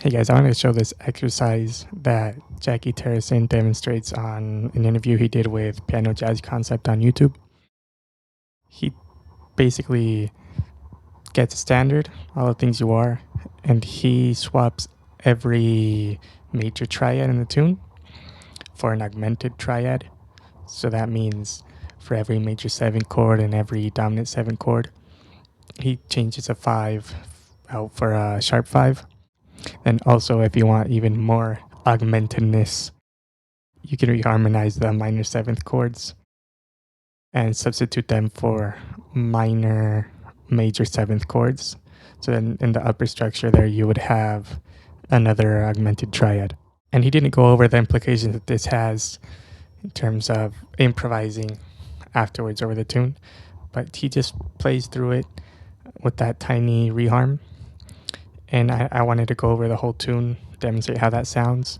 Hey guys, I wanted to show this exercise that Jackie Terracin demonstrates on an interview he did with Piano Jazz Concept on YouTube. He basically gets a standard, all the things you are, and he swaps every major triad in the tune for an augmented triad. So that means for every major 7 chord and every dominant 7 chord, he changes a 5 out for a sharp 5. And also, if you want even more augmentedness, you can reharmonize the minor 7th chords and substitute them for minor major 7th chords. So then in the upper structure there, you would have another augmented triad. And he didn't go over the implications that this has in terms of improvising afterwards over the tune, but he just plays through it with that tiny reharm. And I wanted to go over the whole tune, demonstrate how that sounds,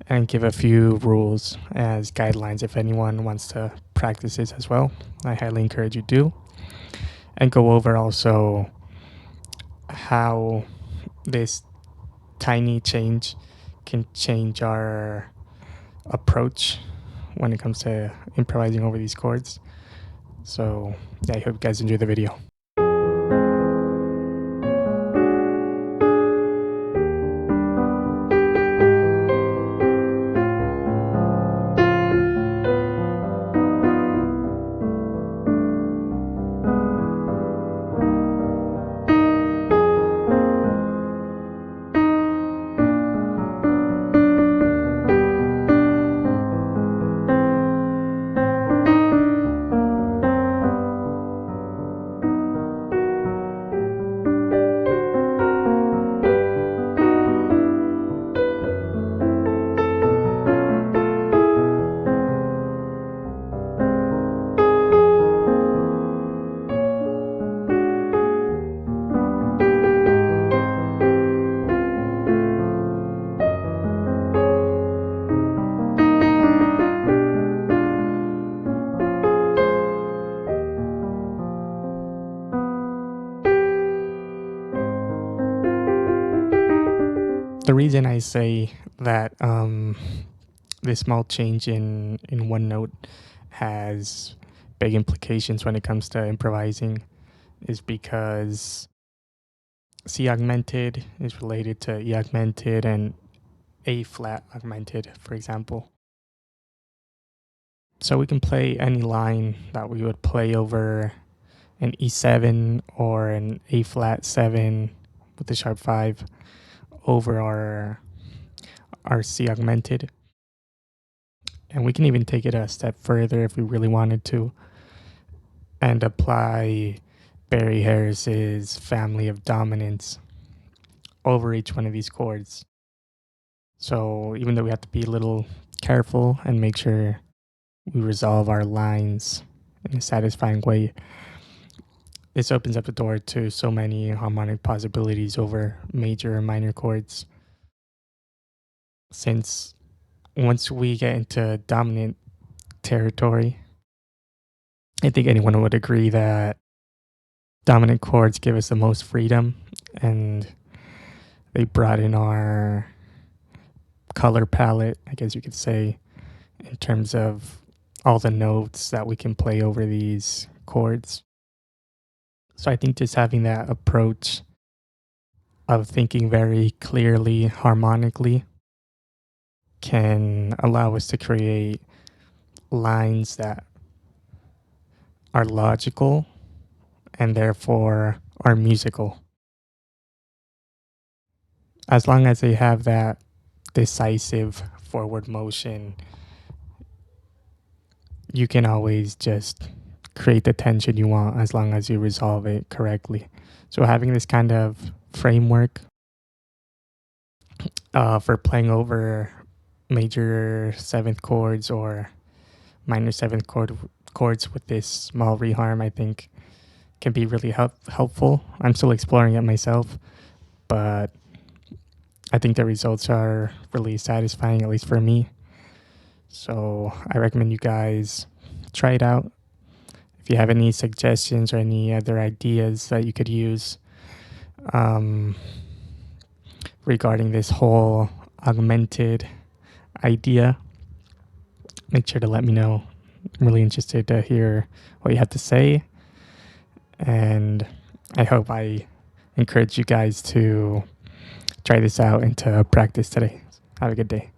and give a few rules as guidelines if anyone wants to practice this as well. I highly encourage you do. And go over also how this tiny change can change our approach when it comes to improvising over these chords. So yeah, I hope you guys enjoy the video. The reason I say that this small change in one note has big implications when it comes to improvising is because C augmented is related to E augmented and A flat augmented, for example. So we can play any line that we would play over an E7 or an A flat 7 with the sharp 5 over our C augmented. And we can even take it a step further if we really wanted to and apply Barry Harris's family of dominants over each one of these chords. So even though we have to be a little careful and make sure we resolve our lines in a satisfying way, this opens up the door to so many harmonic possibilities over major and minor chords. Since once we get into dominant territory, I think anyone would agree that dominant chords give us the most freedom and they broaden our color palette, I guess you could say, in terms of all the notes that we can play over these chords. So I think just having that approach of thinking very clearly, harmonically, can allow us to create lines that are logical and therefore are musical. As long as they have that decisive forward motion, you can always just create the tension you want as long as you resolve it correctly. So having this kind of framework for playing over major 7th chords or minor 7th chords with this small reharm, I think can be really helpful. I'm still exploring it myself, but I think the results are really satisfying, at least for me. So I recommend you guys try it out. If you have any suggestions or any other ideas that you could use, really regarding this whole augmented idea, make sure to let me know. I'm really interested to hear what you have to say. And I hope I encourage you guys to try this out and to practice today. Have a good day.